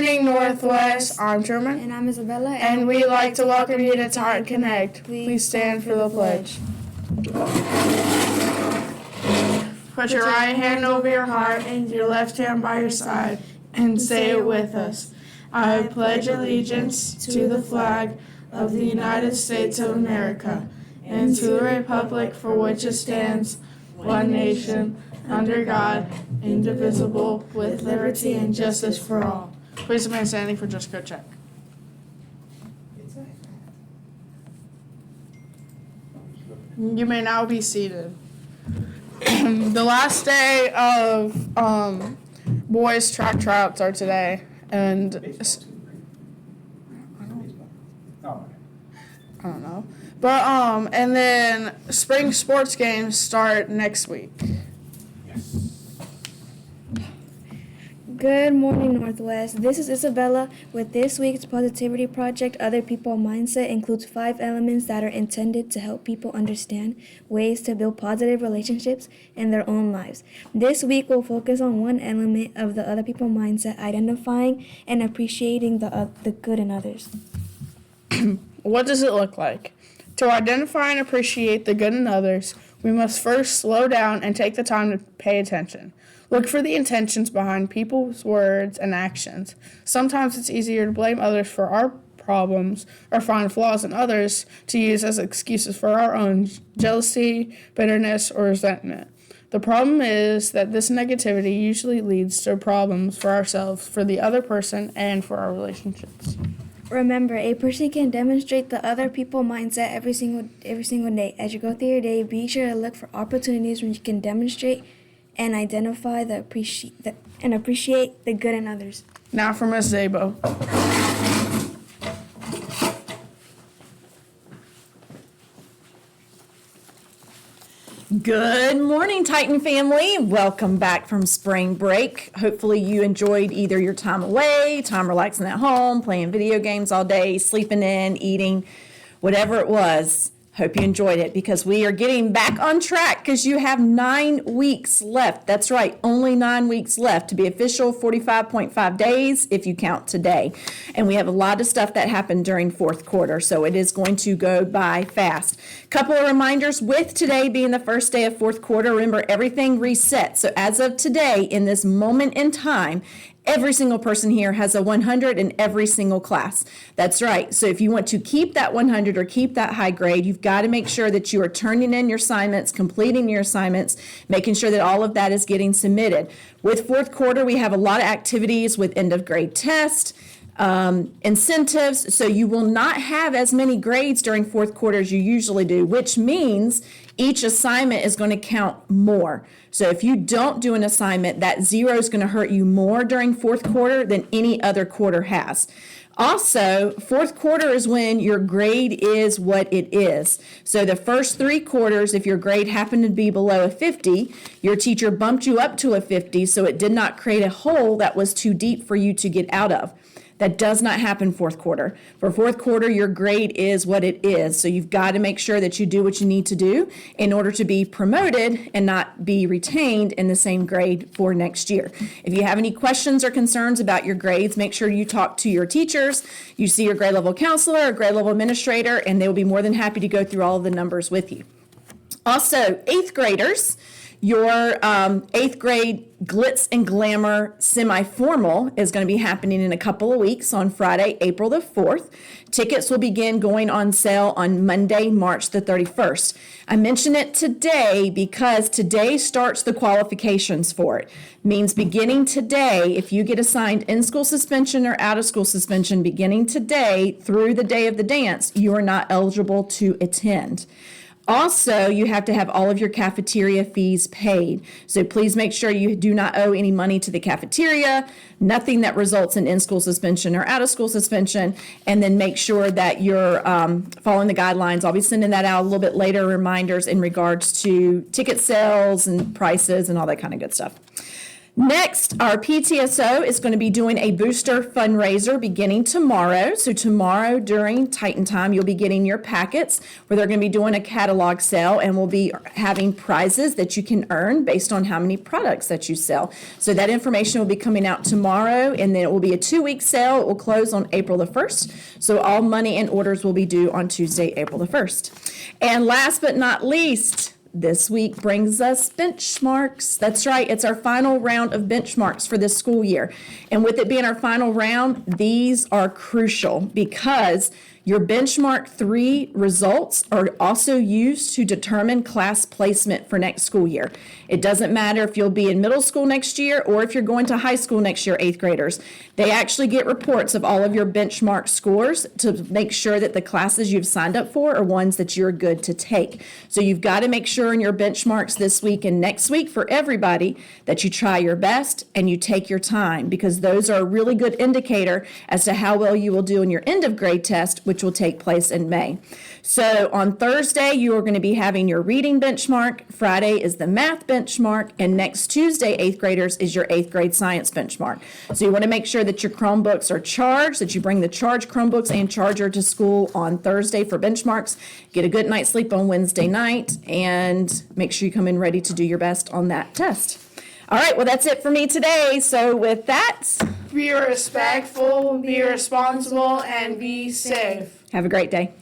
morning, Northwest. I'm Truman. And I'm Isabella. And we'd like to welcome you to Titan Connect. Please stand for the pledge. Put your right hand over your heart and your left hand by your side and say it with us. I pledge allegiance to the flag of the United States of America and to the republic for which it stands, one nation, under God, indivisible, with liberty and justice for all. Please remain standing for just go check. You may now be seated. The last day of boys track tryouts are today, and I don't know. But and then spring sports games start next week. Good morning, Northwest. This is Isabella with this week's Positivity Project. Other People Mindset includes 5 elements that are intended to help people understand ways to build positive relationships in their own lives. This week we'll focus on one element of the Other People Mindset, identifying and appreciating the good in others. What does it look like? To identify and appreciate the good in others, we must first slow down and take the time to pay attention. Look for the intentions behind people's words and actions. Sometimes it's easier to blame others for our problems or find flaws in others to use as excuses for our own jealousy, bitterness, or resentment. The problem is that this negativity usually leads to problems for ourselves, for the other person, and for our relationships. Remember, a person can demonstrate the Other People Mindset every single day. As you go through your day, be sure to look for opportunities when you can demonstrate and identify and appreciate the good in others. Now for Ms. Zabo. Good morning, Titan family. Welcome back from spring break. Hopefully you enjoyed either your time away, time relaxing at home, playing video games all day, sleeping in, eating, whatever it was. Hope you enjoyed it, because we are getting back on track because you have 9 weeks left. That's right, only 9 weeks left to be official, 45.5 days if you count today. And we have a lot of stuff that happened during fourth quarter, so it is going to go by fast. Couple of reminders, with today being the first day of fourth quarter, remember everything resets. So as of today, in this moment in time, every single person here has a 100 in every single class. That's right. So if you want to keep that 100 or keep that high grade, you've got to make sure that you are turning in your assignments, completing your assignments, making sure that all of that is getting submitted. With fourth quarter, we have a lot of activities with end of grade tests, incentives, so you will not have as many grades during fourth quarter as you usually do, which means each assignment is going to count more. So if you don't do an assignment, that 0 is going to hurt you more during fourth quarter than any other quarter has. Also, fourth quarter is when your grade is what it is. So the first 3 quarters, if your grade happened to be below a 50, your teacher bumped you up to a 50, so it did not create a hole that was too deep for you to get out of. That does not happen fourth quarter. For fourth quarter, your grade is what it is. So you've got to make sure that you do what you need to do in order to be promoted and not be retained in the same grade for next year. If you have any questions or concerns about your grades, make sure you talk to your teachers. You see your grade level counselor or grade level administrator, and they will be more than happy to go through all of the numbers with you. Also, 8th graders, your 8th grade Glitz and Glamour semi-formal is going to be happening in a couple of weeks on Friday, April the 4th. Tickets will begin going on sale on Monday, March the 31st. I mention it today because today starts the qualifications for it. Means beginning today, if you get assigned in-school suspension or out-of-school suspension beginning today through the day of the dance, you are not eligible to attend. Also, you have to have all of your cafeteria fees paid. So please make sure you do not owe any money to the cafeteria, nothing that results in in-school suspension or out-of-school suspension, and then make sure that you're following the guidelines. I'll be sending that out a little bit later, reminders in regards to ticket sales and prices and all that kind of good stuff. Next, our PTSO is going to be doing a booster fundraiser beginning tomorrow. So tomorrow during Titan Time, you'll be getting your packets where they're going to be doing a catalog sale, and we'll be having prizes that you can earn based on how many products that you sell. So that information will be coming out tomorrow, and then it will be a 2-week sale. It will close on April the 1st. So all money and orders will be due on Tuesday, April the 1st. And last but not least, this week brings us benchmarks. That's right, it's our final round of benchmarks for this school year. And with it being our final round, these are crucial because your benchmark 3 results are also used to determine class placement for next school year. It doesn't matter if you'll be in middle school next year or if you're going to high school next year, 8th graders. They actually get reports of all of your benchmark scores to make sure that the classes you've signed up for are ones that you're good to take. So you've got to make sure in your benchmarks this week and next week for everybody that you try your best and you take your time, because those are a really good indicator as to how well you will do in your end of grade test, which will take place in May. So on Thursday, you are going to be having your reading benchmark. Friday is the math benchmark. And next Tuesday, 8th graders, is your 8th grade science benchmark. So you want to make sure that your Chromebooks are charged, that you bring the charged Chromebooks and charger to school on Thursday for benchmarks. Get a good night's sleep on Wednesday night, and make sure you come in ready to do your best on that test. All right, well, that's it for me today. So with that, Be respectful, be responsible, and be safe. have a great day.